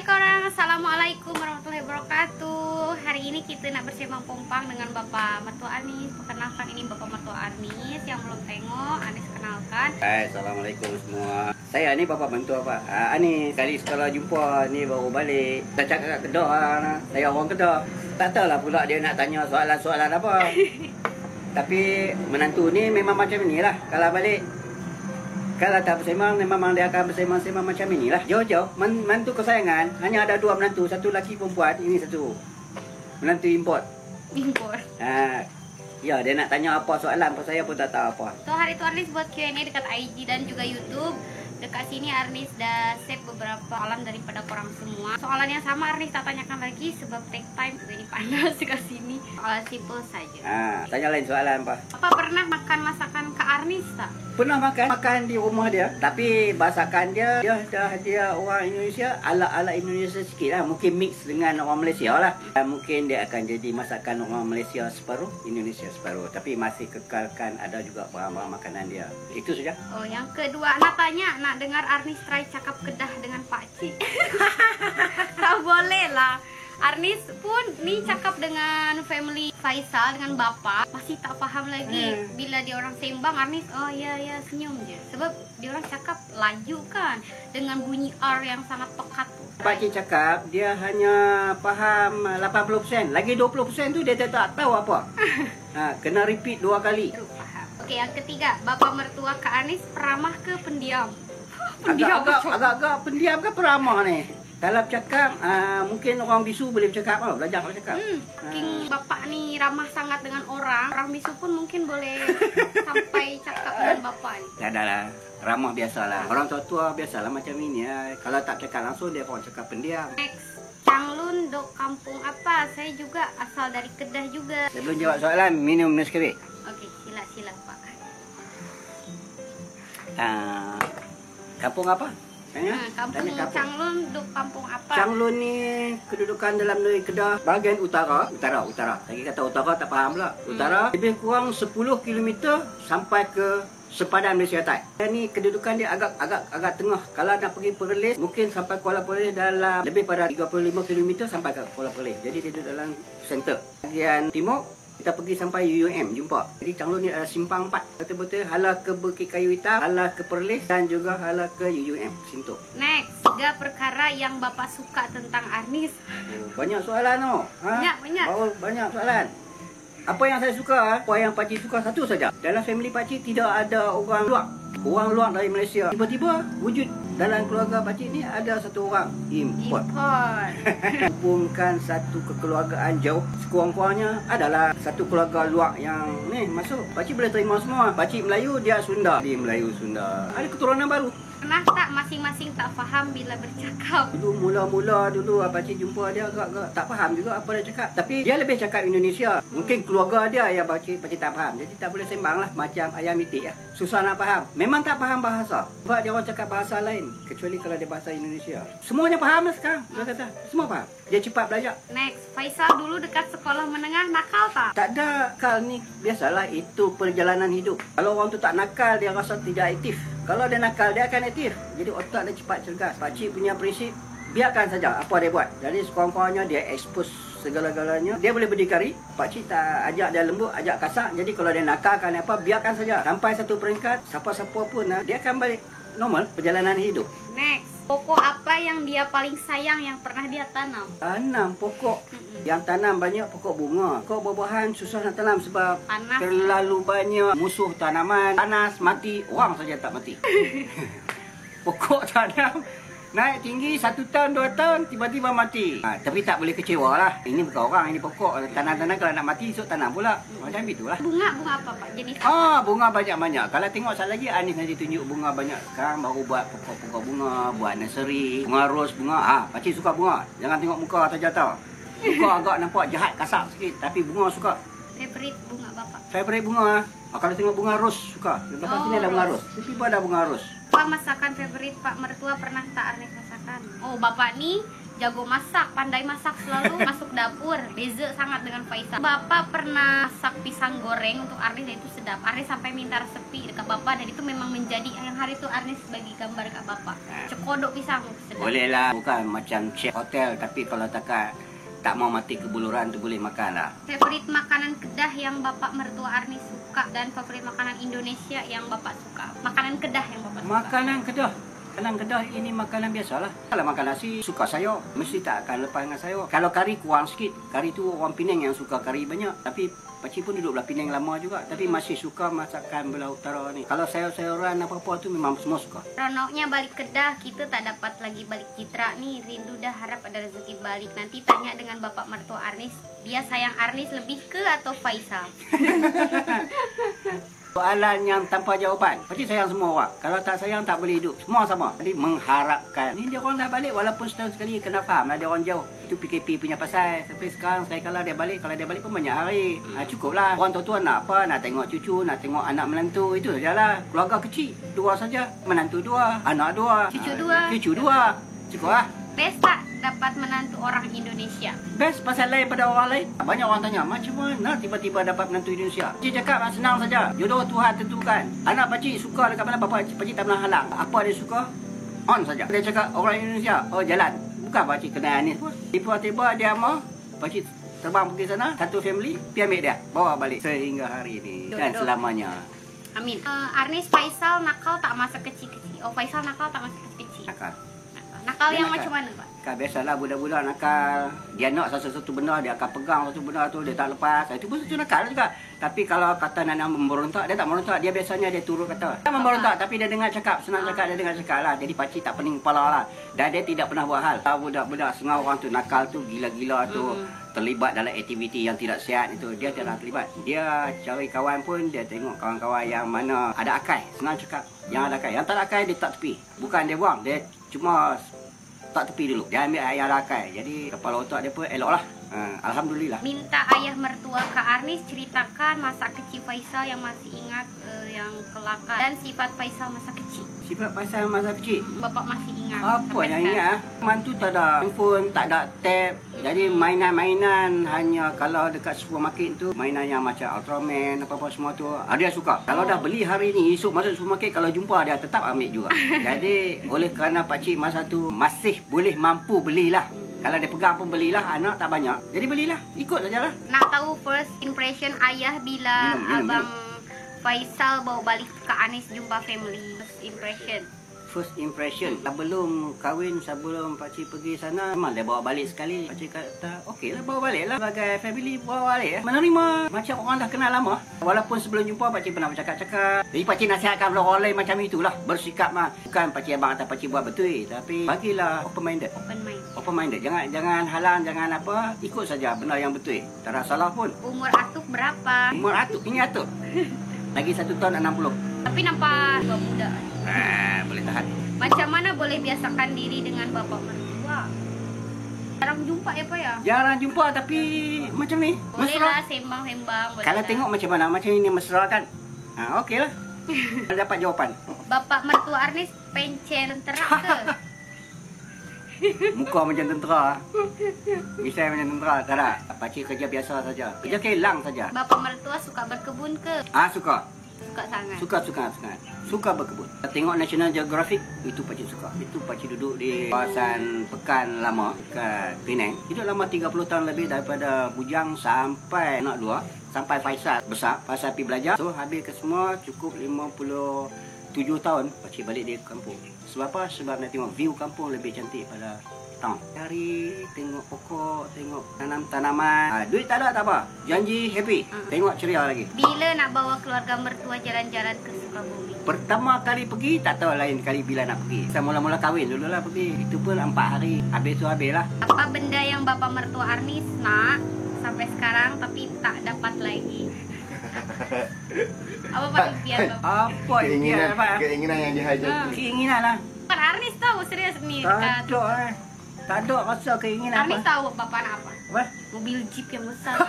Hai korang, assalamualaikum warahmatullahi wabarakatuh. Hari ini kita nak bersemang pompang dengan Bapak Mertua Anis. Perkenalkan, ini Bapak Mertua Anis. Yang belum tengok, Anis kenalkan. Hai, assalamualaikum semua. Saya ni Bapak Mertua Pak Anis. Kali sekolah jumpa ni baru balik. Saya cakap kat Kedah lah. Saya orang Kedah. Tak tahulah pula dia nak tanya soalan-soalan apa. Tapi menantu ni memang macam inilah. Kalau balik, kalau tak bersemang, memang dia akan bersemang-semang macam inilah. Jauh-jauh, menantu kesayangan. Hanya ada dua menantu, satu lelaki perempuan. Ini satu menantu import. Impor. Ya, dia nak tanya apa soalan, saya pun tak tahu apa. So hari itu Arnis buat Q&A dekat IG dan juga YouTube. Dekat sini Arnis dah save beberapa soalan daripada korang semua. Soalan yang sama Arnis tak tanyakan lagi sebab take time. Ini panas dekat sini. Soalan simple saja. Tanya lain soalan apa? Apa pernah makan masakan Kak Arnis tak? Pernah makan di rumah dia, tapi masakan dia orang Indonesia, ala Indonesia sikit lah. Mungkin mix dengan orang Malaysia lah. Mungkin dia akan jadi masakan orang Malaysia separuh, Indonesia separuh. Tapi masih kekalkan ada juga bahan-bahan makanan dia. Itu saja. Oh, yang kedua, nak tanya, nak dengar Arnis try cakap Kedah dengan Pak Cik. Tak boleh lah. Arnis pun ni cakap dengan family Faisal, dengan bapa, masih tak faham lagi. Bila dia orang sembang, Arnis oh ya senyum je. Sebab dia orang cakap laju kan, dengan bunyi R yang sangat pekat tu. Pak Cik cakap dia hanya faham 80%. Lagi 20% tu dia tak tahu apa. Kena repeat 2 kali. Baru faham. Okey, yang ketiga, bapa mertua Kak Arnis peramah ke pendiam? Agak-agak pendiam ke peramah ni? Kalau bercakap, mungkin orang bisu boleh bercakap. Belajar bercakap. King bapak ni ramah sangat dengan orang. Orang bisu pun mungkin boleh sampai cakap dengan bapak ni. Tak ada lah. Ramah biasalah. Orang tua-tua biasalah macam ini. Kalau tak bercakap langsung, dia orang cakap pendiam. Next. Changlun dok kampung apa? Saya juga asal dari Kedah juga. Sebelum jawab soalan, minum Nescafe. Okey, sila Pak. Kampung apa? Kampung Changlun dok kampung apa? Changlun ni kedudukan dalam negeri Kedah, bahagian utara. Lagi kata utara tak faham pula. Utara lebih kurang 10 km sampai ke sepadan Malaysia Barat. Dan ni kedudukan dia agak tengah. Kalau nak pergi Perlis, mungkin sampai Kuala Perlis dalam lebih pada 35 km sampai ke Kuala Perlis. Jadi dia duduk dalam center. Bahagian timur kita pergi sampai UUM jumpa. Jadi Changlun ni ada simpang 4. Betul-betul hala ke Bukit Kayu Hitam, hala ke Perlis dan juga hala ke UUM Sintok. Next, 3 perkara yang Bapak suka tentang Arnis. Banyak soalan tu. Banyak. Banyak soalan. Apa yang saya suka, apa yang pakcik suka, satu saja. Dalam family pakcik tidak ada orang luar dari Malaysia. Tiba-tiba wujud dalam keluarga pakcik ni ada satu orang import. Hubungkan satu kekeluargaan jauh, sekurang-kurangnya adalah satu keluarga luar yang ni masuk. Pakcik boleh terima semua. Pakcik Melayu, dia Sunda. Dia Melayu Sunda. Ada keturunan baru. Pernah tak masing-masing tak faham bila bercakap? Dulu mula-mula pakcik jumpa dia agak tak faham juga apa dia cakap. Tapi dia lebih cakap Indonesia. Mungkin keluarga dia yang pakcik tak faham. Jadi tak boleh sembang lah macam ayam itik ya. Susah nak faham. Memang tak faham bahasa. Sebab dia orang cakap bahasa lain. Kecuali kalau dia bahasa Indonesia. Semuanya faham lah sekarang. Dia kata semua faham. Dia cepat belajar. Next, Faisal dulu dekat sekolah menengah nakal tak? Tak ada nakal ni. Biasalah itu perjalanan hidup. Kalau orang tu tak nakal, dia rasa tidak aktif. Kalau dia nakal, dia akan aktif. Jadi otak dia cepat cergas. Pakcik punya prinsip, biarkan saja apa dia buat. Jadi sekurang-kurangnya dia expose segala-galanya. Dia boleh berdikari. Pakcik tak ajak dia lembut, ajak kasar. Jadi kalau dia nakalkan apa, biarkan saja. Sampai satu peringkat, siapa-siapa pun dia akan balik normal perjalanan hidup. Next, pokok apa yang dia paling sayang yang pernah dia tanam? Tanam pokok. Yang tanam banyak pokok bunga. Pokok buah-buahan susah nak tanam sebab panas. Terlalu banyak musuh tanaman. Panas, mati. Orang saja tak mati. Pokok tanam naik tinggi 1 tahun, 2 tahun, tiba-tiba mati. Tapi tak boleh kecewa lah. Ini bukan orang, ini pokok. Tanam-tanam kalau nak mati, esok tanam pula. Macam itulah. Bunga apa Pak? Jenis apa? Bunga banyak-banyak. Kalau tengok sekali lagi, Anis nanti tunjuk bunga banyak. Sekarang baru buat pokok-pokok bunga, buat nursery, bunga rose, bunga. Pakcik suka bunga. Jangan tengok muka saja tau. Muka agak nampak jahat, kasar sikit. Tapi bunga suka. Favorite bunga Bapak? Favorite bunga? Kalau tengok bunga rose, suka. Di belakang sini ada bunga rose. Tiba-tiba ada bunga rose. Apa masakan favorit Pak Mertua pernah tak Arnis masakan? Oh, Bapak ni jago masak, pandai masak, selalu masuk dapur. Beza sangat dengan Faisal. Bapak pernah masak pisang goreng untuk Arnis dan itu sedap. Arnis sampai minta resepi dekat Bapak dan itu memang menjadi yang hari itu Arnis bagi gambar dekat Bapak. Cekodok pisang sedap. Boleh lah, bukan macam chef hotel, tapi kalau tak mau mati kebuluran tu boleh makan lah. Favorit makanan Kedah yang Bapak mertua Arnis suka dan favorit makanan Indonesia yang Bapak suka. Makanan Kedah yang Bapak suka. Makanan Kedah ini makanan biasalah. Kalau makan nasi suka sayur, mesti tak akan lepas dengan sayur. Kalau kari kurang sikit. Kari tu orang Penang yang suka kari banyak. Tapi pakcik pun duduk belah Penang lama juga. Tapi masih suka masakan belah utara ni. Kalau sayur-sayuran apa-apa tu memang semua suka. Ronoknya balik Kedah, kita tak dapat lagi balik Citra nih. Rindu dah, harap ada rezeki balik. Nanti tanya dengan Bapak mertua Arnis, dia sayang Arnis lebih ke atau Faisal? Soalan yang tanpa jawapan. Pakcik sayang semua orang. Kalau tak sayang tak boleh hidup. Semua sama. Jadi mengharapkan. Ni dia orang dah balik walaupun setahun sekali kena faham lah dia orang jauh. Itu PKP punya pasal. Tapi sekarang saya kalau dia balik pun banyak hari. Cukup lah. Orang tua-tua nak apa? Nak tengok cucu, nak tengok anak menantu. Itu sajalah. Keluarga kecil. 2 saja. Menantu 2, anak 2, cucu 2. Cukup lah. Best tak dapat menantu orang Indonesia? Best pasal lain pada orang lain. Banyak orang tanya, macam mana tiba-tiba dapat menantu Indonesia? Pakcik cakap senang saja. Jodoh Tuhan tentukan. Anak pakcik suka dekat mana pakcik tak pernah halang. Apa dia suka? On saja. Dia cakap orang Indonesia, oh jalan. Bukan pakcik kena Anis pun. Tiba-tiba dia mau, pakcik terbang pergi sana, satu family, pergi ambil dia. Bawa balik sehingga hari ini. Dan selamanya. Amin. Arnis, Faisal nakal tak masa kecil-kecil? Oh, Faisal nakal tak masa kecil-kecil? Nakal yang macam mana, Pak? Kan biasalah budak-budak nakal. Dia nak satu-satu benda, dia akan pegang satu benda tu, dia tak lepas. Itu pun satu nakal juga. Tapi kalau kata nak memberontak, dia tak memberontak. Dia biasanya dia turut kata. Dia memberontak tapi dia dengar cakap. Senang cakap, dia dengar cakap lah. Jadi pakcik tak pening kepala lah. Dan dia tidak pernah buat hal. Budak-budak setengah orang tu nakal tu, gila-gila tu. Terlibat dalam aktiviti yang tidak sihat itu. Dia tidak terlibat. Dia cari kawan pun, dia tengok kawan-kawan yang mana ada akai. Senang cakap. Yang ada akai. Yang tak ada akai, dia tak tepi. Bukan dia buang. Dia cuma tak tepi dulu. Dia ambil ayah rakai. Jadi kepala otak dia pun elok lah. Alhamdulillah. Minta ayah mertua Kak Arnis ceritakan masa kecil Faisal yang masih ingat yang kelakar dan sifat Faisal masa kecil. Sifat Faisal masa kecil? Bapak masih ingat? Apa yang ingat? Mantu tak ada handphone, tak ada tab. Jadi mainan-mainan hanya kalau dekat supermarket tu, mainan yang macam Ultraman, apa-apa semua tu, dia suka. Kalau dah beli hari ni, esok masuk supermarket, kalau jumpa dia tetap ambil juga. Jadi oleh kerana pakcik masa tu masih boleh mampu belilah. Kalau dia pegang pun belilah, anak tak banyak. Jadi belilah, ikut sajalah. Nak tahu first impression ayah bila abang Faisal bawa balik ke Anis jumpa family? First impression. Sebelum kahwin, sebelum pakcik pergi sana, memang dia bawa balik sekali. Pakcik kata, okey lah, bawa balik lah. Sebagai family, bawa balik ya. Menerima macam orang dah kenal lama. Walaupun sebelum jumpa, pakcik pernah bercakap-cakap. Jadi pakcik nasihatkan orang lain macam itulah. Bersikap mah. Bukan pakcik abang kata pakcik buat betul. Tapi bagilah open-minded. Open-minded. Jangan halang, jangan apa. Ikut saja benda yang betul. Tak ada salah pun. Umur Atuk berapa? Umur Atuk? Ini Atuk. Lagi 1 tahun 60. Tapi nampak tua muda. Boleh tahan. Macam mana boleh biasakan diri dengan bapak mertua? Jarang jumpa ya Pak ya? Jarang jumpa tapi macam ni. Boleh mesra lah sembang-sembang. Kalau tengok macam mana? Macam ini mesra kan? Okey lah. Dapat jawapan. Bapak mertua Arnis pencen tentera ke? Muka macam tentera. Misal macam tentera. Tak ada. Pakcik kerja biasa saja. Kerja kelang saja. Bapak mertua suka berkebun ke? Suka. Suka sangat. Suka berkebun. Tengok National Geographic, itu pakcik suka. Itu pakcik duduk di kawasan Pekan Lama kat Penang. Hidup lama 30 tahun lebih daripada bujang sampai anak 2. Sampai Faisal besar. Faisal pergi belajar. So habis ke semua cukup 57 tahun pakcik balik di kampung. Sebab apa? Sebab nak tengok view kampung lebih cantik pada town. Cari, tengok pokok, tengok tanam tanaman. Duit tak ada tak apa. Janji happy. Tengok ceria lagi. Bila nak bawa keluarga mertua jalan-jalan ke Sukabumi? Pertama kali pergi, tak tahu lain kali bila nak pergi. Saya mula-mula kahwin dulu lah pergi. Itu pun 4 hari. Habis tu habis lah. Apa benda yang bapak mertua Arnis nak sampai sekarang tapi tak dapat lagi? Apa Pak impian Bapak? Apa impian Pak? Keinginan yang dihajati. Keinginan lah. Kan Arnis tahu serius ni. Tak ada rasa keinginan. Arnis tahu Bapak nak apa? Apa? Mobil jeep yang besar.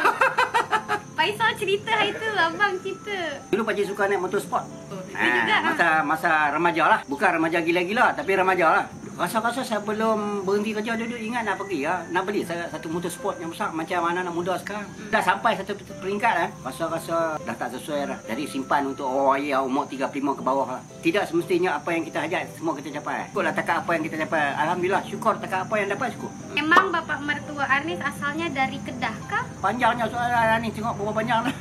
Faisal cerita hari tu, abang cerita. Dulu pakcik suka naik motor sport. Juga masa remaja lah. Bukan remaja gila-gila tapi remaja lah. Rasa-rasa sebelum berhenti kerja duduk ingat nak pergi ya. Nak beli satu motor sport yang besar macam anak-anak muda sekarang. Dah sampai satu peringkat rasa-rasa dah tak sesuai dah. Jadi simpan untuk orang yang umur 35 ke bawah lah. Tidak semestinya apa yang kita hajat semua kita capai. Syukurlah takat apa yang kita capai. Alhamdulillah syukur takat apa yang dapat syukur. Memang bapak mertua Arnis asalnya dari Kedah kah? Panjangnya soalan ni tengok berapa panjang lah.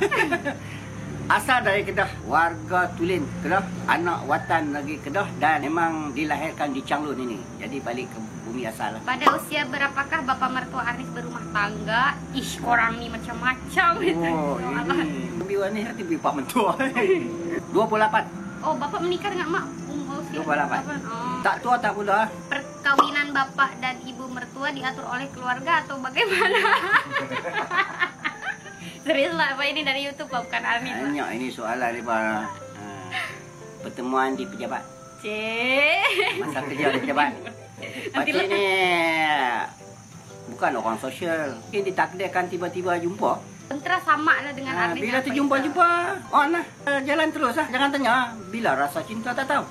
Asal dari Kedah, warga Tulin Kedah, anak watan lagi Kedah dan memang dilahirkan di Changlun ini. Jadi balik ke bumi asal lah. Pada usia berapakah bapak mertua Arnis berumah tangga? Ish, korang ni macam-macam. Oh, ini biwa ni hati biwa pak mentua. 28. Oh, bapak menikah dengan mak umur usia 28. Oh. Tak tua tak muda. Perkawinan bapak dan ibu mertua diatur oleh keluarga atau bagaimana? Serius lah, apa ini dari YouTube bukan Arnis lah. Banyak ini soalan daripada pertemuan di pejabat. Cik. Masa kerja di pejabat. Pakcik ni bukan orang sosial. Mungkin ditakdirkan tiba-tiba jumpa. Kontra sama lah dengan Arnis. Bila terjumpa-jumpa, on lah. Jalan terus lah. Jangan tanya. Bila rasa cinta tak tahu.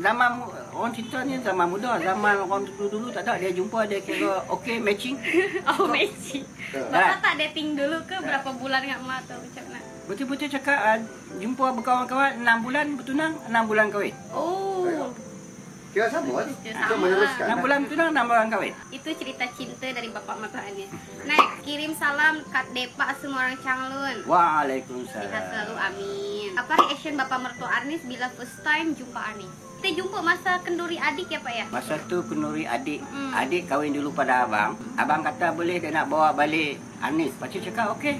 Zaman orang cinta ni zaman muda. Zaman orang dulu tak ada. Dia jumpa, dia kira okay, matching. Oh, matching. Bapak tak dating dulu ke? Berapa bulan dengan mak atau macam mana? Betul-betul cakap, jumpa berkawan-kawan 6 bulan bertunang, 6 bulan kahwin. Oh. Kira sama kan? Kita Sama meneruskan. 6 bulan bertunang, 6 bulan kahwin. Itu cerita cinta dari bapak mertua Arnis. Next, kirim salam Kak Depa semua orang Changlun. Sehat Waalaikumsalam. selalu, amin. Apa reaction bapak mertua Arnis bila first time jumpa Arnis? Kita jumpa masa kenduri adik ya Pak ya? Masa tu kenduri adik. Adik kahwin dulu pada abang. Abang kata boleh dia nak bawa balik Arnis. Pakcik cakap okey.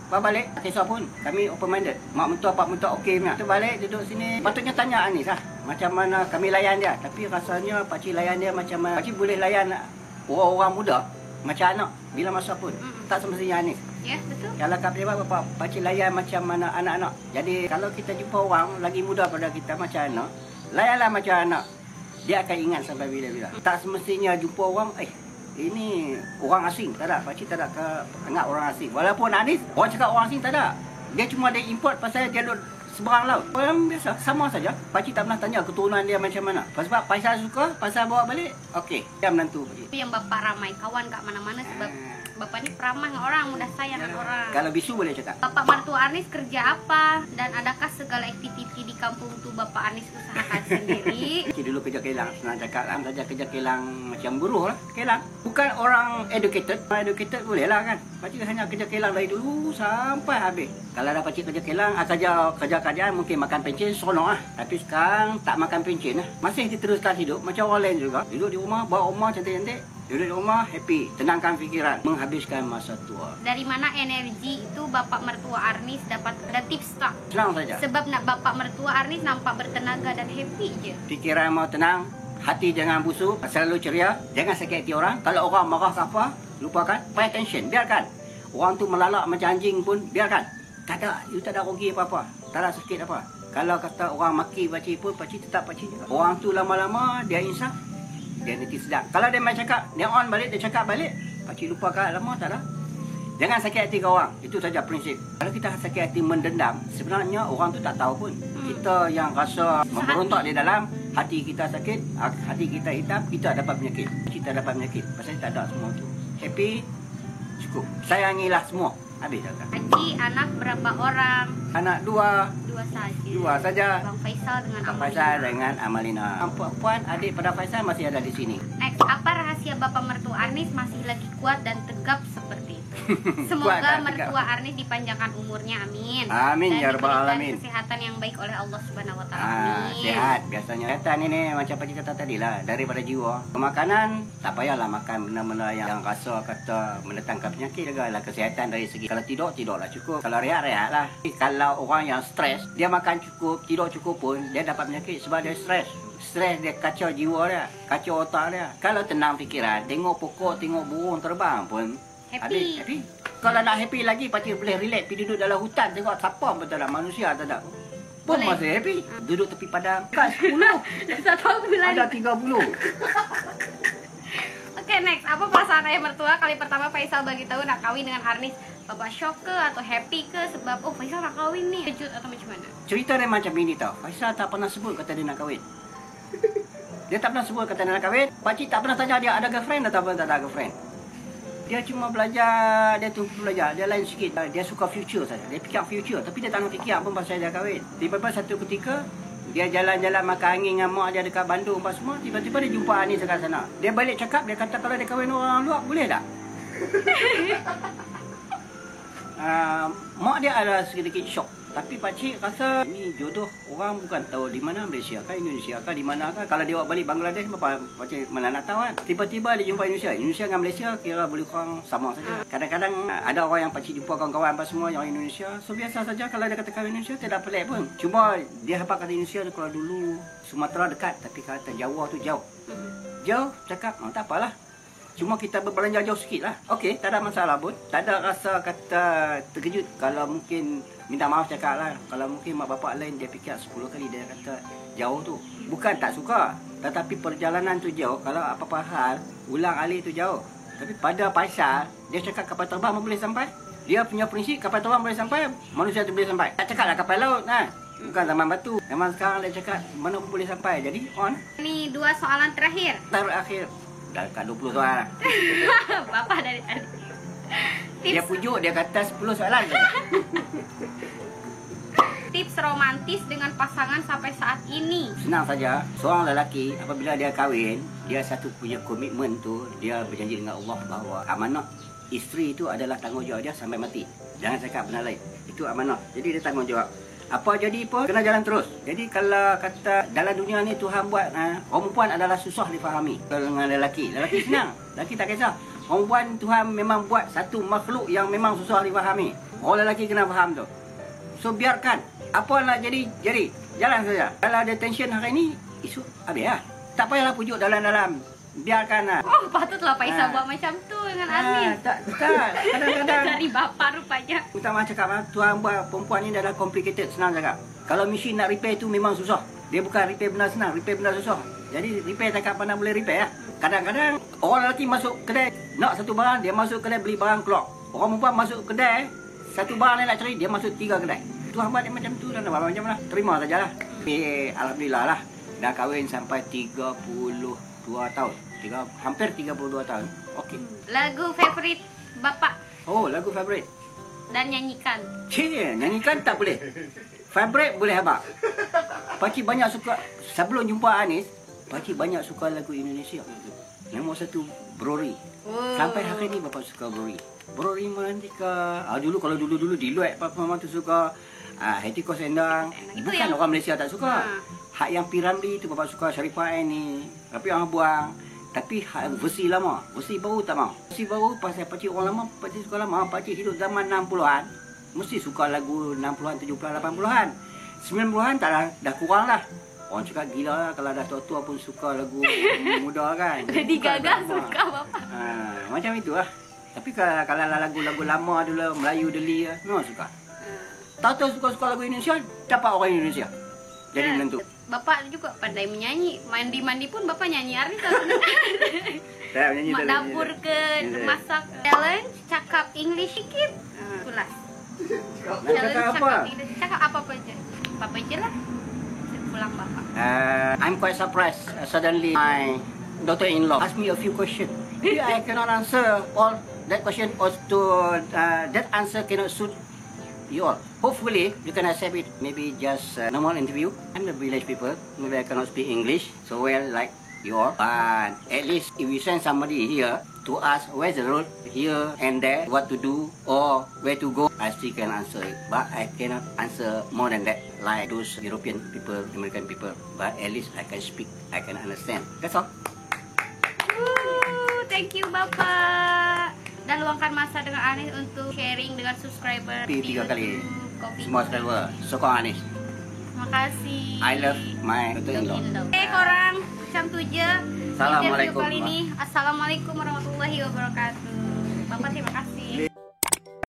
Bawa balik. Tak kisah pun. Kami open minded. Mak mentua, pak mentua okey punya. Kita balik duduk sini. Patutnya tanya Arnis lah. Macam mana kami layan dia. Tapi rasanya pakcik layan dia macam mana. Pakcik boleh layan orang-orang muda. Macam anak. Bila masa pun. Tak semestinya Arnis. Ya, betul. Kalau kat pejabat bapak, pakcik layan macam mana anak-anak. Jadi kalau kita jumpa orang lagi muda pada kita macam anak, layanlah macam anak. Dia akan ingat sampai bila-bila. Tak semestinya jumpa orang, ini orang asing. Tak ada. Pakcik tak ada anggap orang asing. Walaupun Arnis, orang cakap orang asing tak ada. Dia cuma dia import pasal dia duduk seberang laut. Orang biasa, sama saja. Pakcik tak pernah tanya keturunan dia macam mana. Sebab Faisal suka, Faisal bawa balik, okey. Dia menantu. Itu yang bapak ramai kawan kat mana-mana sebab bapak ni peramah dengan orang, mudah sayang dengan orang. Kalau bisu boleh cakap. Bapak mertua Arnis kerja apa? Dan adakah segala aktiviti di kampung tu bapak Arnis usahakan sendiri? Pakcik dulu kerja kelang. Senang cakap lah. Saja kerja kelang macam buruh lah. Kelang. Bukan orang educated. Orang educated boleh lah kan. Pakcik hanya kerja kelang dari dulu sampai habis. Kalau ada pakcik kerja kelang, kerja kerjaan mungkin makan pencen, seronok lah. Tapi sekarang tak makan pencen lah. Masih diteruskan hidup macam orang lain juga. Duduk di rumah, bawa rumah cantik-cantik. Duduk di rumah, happy. Tenangkan fikiran. Menghabiskan masa tua. Dari mana energi itu bapak mertua Arnis dapat? Ada tips tak? Senang saja. Sebab nak bapak mertua Arnis nampak bertenaga dan happy je. Fikiran mau tenang. Hati jangan busuk. Selalu ceria. Jangan sakit hati orang. Kalau orang marah ke apa, lupakan. Pay attention. Biarkan. Orang tu melalak macam anjing pun, biarkan. Tak ada. You tak ada rugi apa-apa. Tak ada sakit apa. Kalau kata orang maki pakcik pun, pakcik tetap pakcik juga. Orang tu lama-lama, dia insaf. Dia nanti sedap. Kalau dia main cakap, dia on balik, dia cakap balik. Pakcik lupakan lama, tak ada. Jangan sakit hati ke orang. Itu saja prinsip. Kalau kita sakit hati mendendam, sebenarnya orang tu tak tahu pun. Kita yang rasa memberontak di dalam, hati kita sakit, hati kita hitam, kita dapat penyakit. Kita dapat penyakit. Pasal tak ada semua tu. Happy, cukup. Sayangilah semua. Habis dah. Haji, anak berapa orang? Anak dua. Dua saja. Dua saja. Bang Faisal dengan Abang Amalina. Faisal dengan Amalina. Puan adik pada Faisal masih ada di sini. Next, apa rahasia bapak mertua Arnis masih lagi kuat dan tegap seperti itu? Kuat Semoga dan tegap. mertua Arnis dipanjangkan umurnya, amin. Amin, Dan ya rabbal diberikan alamin. kesehatan yang baik oleh Allah Subhanahu Wa Taala. Amin. Sehat biasanya. Kesehatan ini macam pakcik kata tadi lah, daripada jiwa. Makanan tak payahlah makan benda-benda yang rasa kata mendatangkan penyakit juga lah. Kesehatan dari segi kalau tidurlah cukup. Kalau rehat lah. Kalau orang yang stres, dia makan cukup, tidur cukup pun dia dapat penyakit sebab dia stres. Stres dia kacau jiwa dia, kacau otak dia. Kalau tenang fikiran, tengok pokok, tengok burung terbang pun Happy. happy. Kalau nak happy lagi, pakcik boleh relax pergi duduk dalam hutan tengok siapa betul tak manusia tak ada. Pun Boleh. masih happy. Duduk tepi padang. Kan 10. Satu bulan. Ada 30. Oke, next. Apa perasaan ayah mertua kali pertama Faisal bagi tahu nak kawin dengan Arnis? Bapak shock ke atau happy ke sebab oh Faisal nak kawin nih? Kejut atau macam mana? Cerita dia macam ini tau. Faisal tak pernah sebut kata dia nak kahwin. Dia tak pernah sebut kata nak kahwin. Pakcik tak pernah tanya dia ada girlfriend atau tak ada girlfriend. Dia cuma belajar, dia tu belajar, dia lain sikit. Dia suka future saja. Dia fikir future tapi dia tak nak fikir apa pasal dia kahwin. Tiba-tiba satu ketika dia jalan-jalan makan angin dengan mak dia dekat Bandung apa semua, tiba-tiba dia jumpa Anis dekat sana. Dia balik cakap, dia kata kalau dia kahwin orang luar boleh tak? Mak dia ada sedikit syok. Tapi pakcik rasa ni jodoh orang bukan tahu di mana, Malaysia kan, Indonesia kan, di mana kan. Kalau dia bawa balik Bangladesh, pakcik mana nak tahu kan. Tiba-tiba dia jumpa Indonesia. Indonesia dengan Malaysia kira boleh kurang sama saja. Kadang-kadang ada orang yang pakcik jumpa kawan-kawan apa semua yang Indonesia. So biasa saja kalau dia kata kahwin Indonesia tidak pelik pun. Cuma dia apa kata Indonesia kalau dulu Sumatera dekat tapi kata Jawa tu jauh. Jauh cakap tak apalah. Cuma kita berbelanja jauh sikit lah. Okey, tak ada masalah pun. Tak ada rasa kata terkejut. Kalau mungkin, minta maaf cakap lah. Kalau mungkin mak bapak lain dia fikir 10 kali dia kata jauh tu. Bukan tak suka. Tetapi perjalanan tu jauh. Kalau apa-apa hal, ulang alik tu jauh. Tapi pada Faisal, dia cakap kapal terbang boleh sampai. Dia punya prinsip kapal terbang boleh sampai, manusia tu boleh sampai. Tak cakap lah kapal laut kan. Bukan zaman batu. Zaman sekarang dia cakap mana pun boleh sampai. Jadi on. Ini 2 soalan terakhir. Terakhir. Dah dekat 20 soalan. Bapak dari tadi. Dia pujuk, dia kata 10 soalan saja. Tips romantis dengan pasangan sampai saat ini. Senang saja. Seorang lelaki apabila dia kahwin, dia satu punya komitmen tu, dia berjanji dengan Allah bahawa amanah isteri itu adalah tanggungjawab dia sampai mati. Jangan cakap benda lain. Itu amanah. Jadi dia tanggungjawab. Apa jadi pun kena jalan terus. Jadi kalau kata dalam dunia ni Tuhan buat perempuan adalah susah difahami dengan lelaki. Lelaki senang. Lelaki tak kisah. Perempuan Tuhan memang buat satu makhluk yang memang susah difahami. Orang lelaki kena faham tu. So biarkan apa nak jadi. Jalan saja. Kalau ada tension hari ni, esok habis lah. Tak payahlah pujuk dalam-dalam. Biarkan lah. Oh, patutlah Faisal buat macam tu dengan Arnis. Tak. Kadang-kadang Dari bapa rupanya. utama cakap Tuhan buat perempuan ni adalah complicated, senang cakap. Kalau mesin nak repair tu memang susah. Dia bukan repair benda senang, repair benda susah. Jadi repair cakap mana boleh repair lah. Kadang-kadang orang lelaki masuk kedai nak satu barang, dia masuk kedai beli barang keluar. Orang perempuan masuk kedai satu barang dia nak cari, dia masuk 3 kedai. Tuhan buat dia macam tu dan macam mana. Terima sajalah. Alhamdulillah lah. Dah kahwin sampai 32 tahun. Hampir 32 tahun. Okey. Lagu favorit Bapak Oh, lagu favorit. dan nyanyikan. Nyanyikan tak boleh. Favorite boleh abang. Pakcik banyak suka, sebelum jumpa Anis, pakcik banyak suka lagu Indonesia. Nombor 1 Brori. Sampai hari ni bapak suka Brori. Brori Melantika. Kalau dulu Diluat papa mama tu suka. Hati Kos Endang. Bukan yang orang Malaysia tak suka. Hak yang Piramli tu bapak suka, Sharifah Aini. Tapi orang buang. Tapi versi lama, versi baru tak mau. Versi baru pasal pakcik orang lama, pakcik suka lama, pakcik hidup zaman 60-an. Mesti suka lagu 60-an, 70-an, 80-an. 90-an tak dah kurang lah. Orang cakap gila lah kalau dah tua-tua pun suka lagu muda kan. Jadi gagal suka Bapak. Macam itu lah. Tapi kalau lagu-lagu lama dulu, Melayu Deli, memang suka. Tahu-tahu suka-suka lagu Indonesia, dapat orang Indonesia. Jadi menentu. Bapak juga pandai menyanyi. Mandi-mandi pun Bapak nyanyi Arnis. Saya menyanyi Mak dapur ke masak. Challenge cakap English sikit. Pulas. Nak cakap apa? Cakap apa-apa je. Apa-apa je lah. Pulang Bapak. I'm quite surprised. Suddenly my daughter-in-law asked me a few questions. Maybe I cannot answer all that question or to that answer cannot suit you all. Hopefully you can accept it. Maybe just normal interview. I'm the village people. Maybe I cannot speak English so well like you all. But at least if you send somebody here to ask where's the road here and there, what to do or where to go, I still can answer it. But I cannot answer more than that like those European people, American people. But at least I can speak, I can understand. That's all. Thank you Bapak. Dan luangkan masa dengan Anis untuk sharing dengan subscriber di 3 kali. Kopi. Semua subscriber sokong Anis. Terima kasih. I love my daughter-in-law. Oke, korang macam tu je. Assalamualaikum. Interview kali ini. Assalamualaikum warahmatullahi wabarakatuh. Bapak terima kasih.